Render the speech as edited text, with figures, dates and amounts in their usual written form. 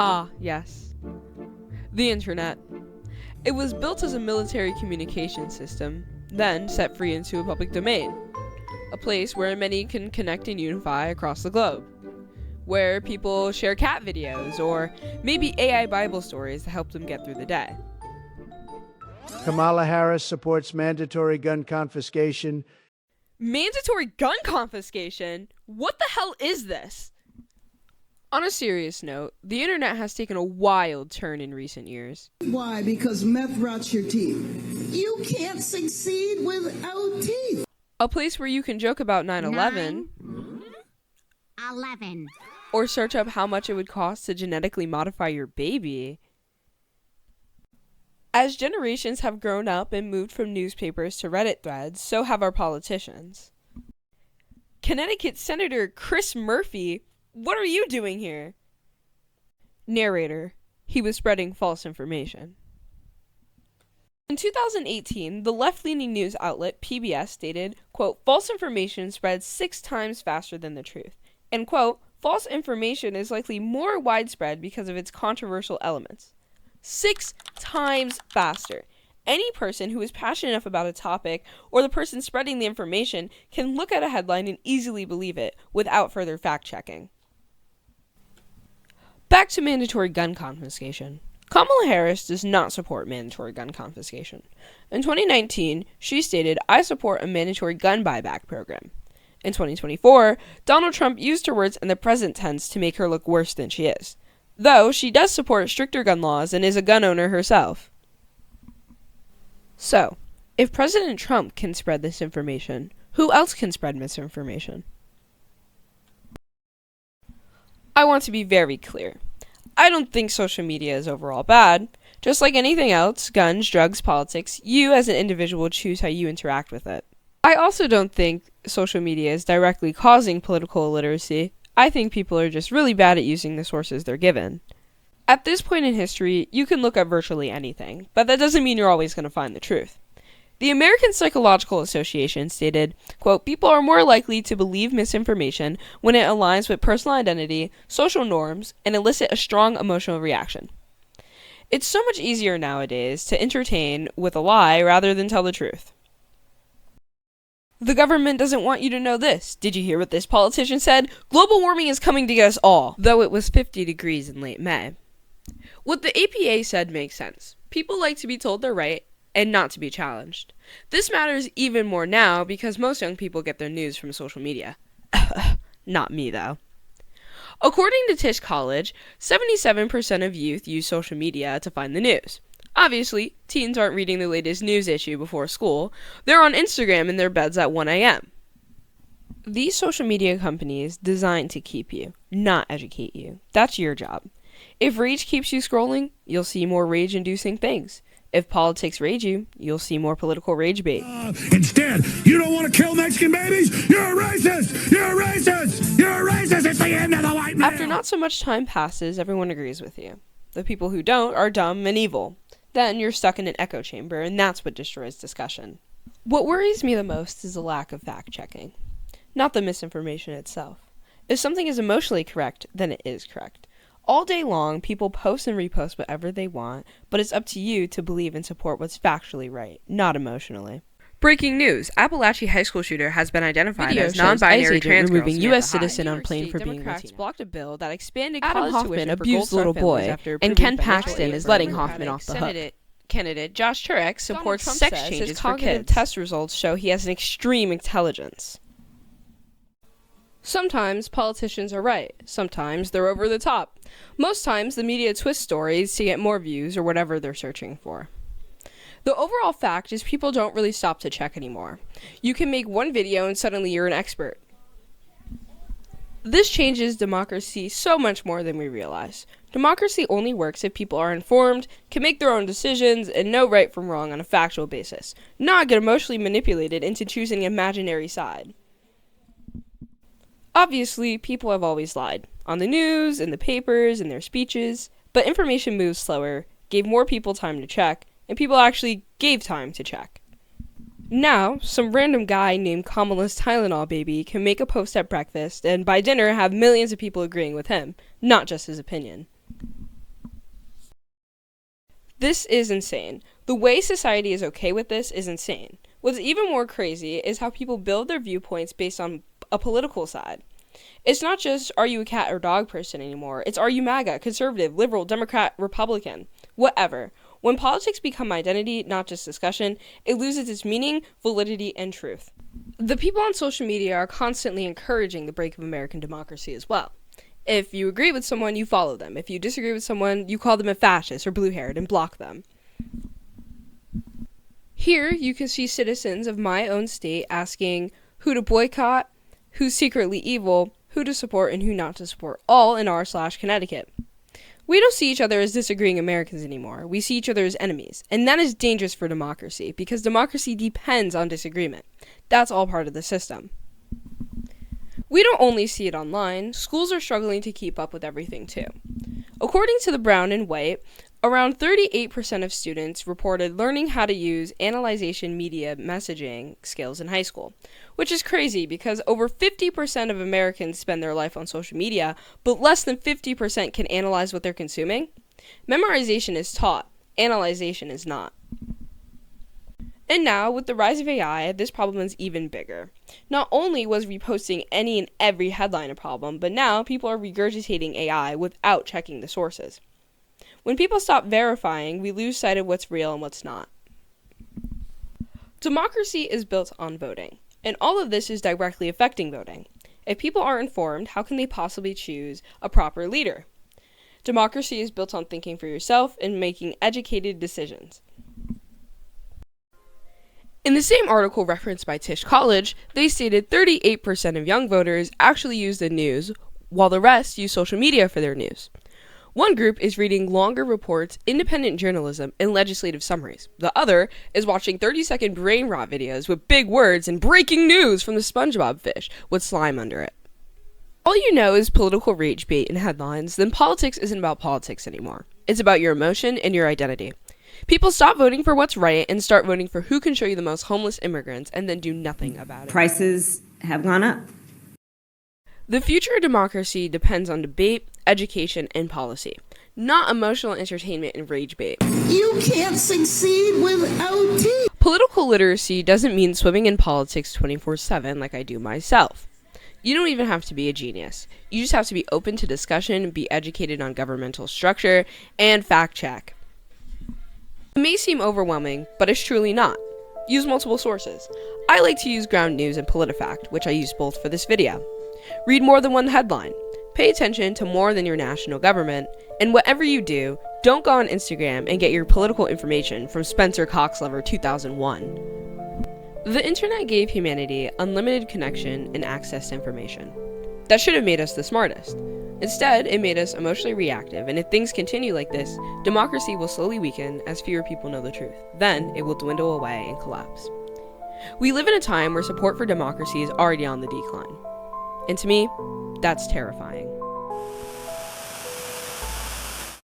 Ah, yes. The Internet. It was built as a military communication system, then set free into a public domain. A place where many can connect and unify across the globe. Where people share cat videos or maybe AI Bible stories to help them get through the day. Kamala Harris supports mandatory gun confiscation. Mandatory gun confiscation? What the hell is this? On a serious note, the internet has taken a wild turn in recent years. Why? Because meth rots your teeth. You can't succeed without teeth. A place where you can joke about 9/11 11. or search up how much it would cost to genetically modify your baby. As generations have grown up and moved from newspapers to Reddit threads, so have our politicians. Connecticut Senator Chris Murphy, what are you doing here? Narrator, he was spreading false information. In 2018, the left-leaning news outlet PBS stated, quote, false information spreads 6 times faster than the truth, and, quote, false information is likely more widespread because of its controversial elements. 6 times faster. Any person who is passionate enough about a topic or the person spreading the information can look at a headline and easily believe it without further fact-checking. Back to mandatory gun confiscation. Kamala Harris does not support mandatory gun confiscation. In 2019, she stated, I support a mandatory gun buyback program. In 2024, Donald Trump used her words in the present tense to make her look worse than she is. Though she does support stricter gun laws and is a gun owner herself. So, if President Trump can spread this information, who else can spread misinformation? I want to be very clear. I don't think social media is overall bad. Just like anything else, guns, drugs, politics, you as an individual choose how you interact with it. I also don't think social media is directly causing political illiteracy. I think people are just really bad at using the sources they're given. At this point in history, you can look up virtually anything, but that doesn't mean you're always going to find the truth. The American Psychological Association stated, quote, people are more likely to believe misinformation when it aligns with personal identity, social norms, and elicit a strong emotional reaction. It's so much easier nowadays to entertain with a lie rather than tell the truth. The government doesn't want you to know this. Did you hear what this politician said? Global warming is coming to get us all, though it was 50 degrees in late May. What the APA said makes sense. People like to be told they're right and not to be challenged. This matters even more now because most young people get their news from social media. Not me, though. According to Tisch College, 77% of youth use social media to find the news. Obviously, teens aren't reading the latest news issue before school. They're on Instagram in their beds at 1 a.m. These social media companies designed to keep you, not educate you. That's your job. If rage keeps you scrolling, you'll see more rage-inducing things. If politics rage you, you'll see more political rage bait. Instead, you don't want to kill Mexican babies? You're a racist! You're a racist! You're a racist! It's the end of the white man! After not so much time passes, everyone agrees with you. The people who don't are dumb and evil. Then you're stuck in an echo chamber, and that's what destroys discussion. What worries me the most is the lack of fact-checking, not the misinformation itself. If something is emotionally correct, then it is correct. All day long, people post and repost whatever they want, but it's up to you to believe and support what's factually right, not emotionally. Breaking news. Appalachia high school shooter has been identified as non-binary trans girl removing U.S. citizen on plane for being Latino. Blocked a bill that expanded Adam Hoffman abused little boy, and Ken Paxton is letting Hoffman off the hook. Candidate Josh Turek supports sex changes for kids. Test results show he has an extreme intelligence. Sometimes politicians are right. Sometimes they're over the top. Most times the media twists stories to get more views or whatever they're searching for. The overall fact is people don't really stop to check anymore. You can make one video and suddenly you're an expert. This changes democracy so much more than we realize. Democracy only works if people are informed, can make their own decisions, and know right from wrong on a factual basis, not get emotionally manipulated into choosing an imaginary side. Obviously, people have always lied. On the news, in the papers, in their speeches. But information moves slower, gave more people time to check, and people actually gave time to check. Now, some random guy named Kamala's Tylenol baby can make a post at breakfast and by dinner have millions of people agreeing with him, not just his opinion. This is insane. The way society is okay with this is insane. What's even more crazy is how people build their viewpoints based on a political side. It's not just, are you a cat or dog person anymore? It's, are you MAGA, conservative, liberal, Democrat, Republican? Whatever. When politics become identity, not just discussion, it loses its meaning, validity, and truth. The people on social media are constantly encouraging the break of American democracy as well. If you agree with someone, you follow them. If you disagree with someone, you call them a fascist or blue-haired and block them. Here, you can see citizens of my own state asking who to boycott, who's secretly evil, who to support, and who not to support, all in r/Connecticut. We don't see each other as disagreeing Americans anymore. We see each other as enemies. And that is dangerous for democracy, because democracy depends on disagreement. That's all part of the system. We don't only see it online. Schools are struggling to keep up with everything too. According to the Brown and White, around 38% of students reported learning how to use analyzation media messaging skills in high school, which is crazy because over 50% of Americans spend their life on social media, but less than 50% can analyze what they're consuming. Memorization is taught, analyzation is not. And now, with the rise of AI, this problem is even bigger. Not only was reposting any and every headline a problem, but now people are regurgitating AI without checking the sources. When people stop verifying, we lose sight of what's real and what's not. Democracy is built on voting, and all of this is directly affecting voting. If people aren't informed, how can they possibly choose a proper leader? Democracy is built on thinking for yourself and making educated decisions. In the same article referenced by Tisch College, they stated 38% of young voters actually use the news, while the rest use social media for their news. One group is reading longer reports, independent journalism, and legislative summaries. The other is watching 30-second brain rot videos with big words and breaking news from the SpongeBob fish with slime under it. All you know is political rage bait and headlines, then politics isn't about politics anymore. It's about your emotion and your identity. People stop voting for what's right and start voting for who can show you the most homeless immigrants and then do nothing about it. Prices have gone up. The future of democracy depends on debate, education, and policy, not emotional entertainment and rage bait. You can't succeed without tea. Political literacy doesn't mean swimming in politics 24/7 like I do myself. You don't even have to be a genius. You just have to be open to discussion, be educated on governmental structure, and fact check. It may seem overwhelming, but it's truly not. Use multiple sources. I like to use Ground News and PolitiFact, which I use both for this video. Read more than one headline. Pay attention to more than your national government. And whatever you do, don't go on Instagram and get your political information from Spencer Coxlover 2001. The internet gave humanity unlimited connection and access to information. That should have made us the smartest. Instead, it made us emotionally reactive, and if things continue like this, democracy will slowly weaken as fewer people know the truth. Then, it will dwindle away and collapse. We live in a time where support for democracy is already on the decline. And to me, that's terrifying.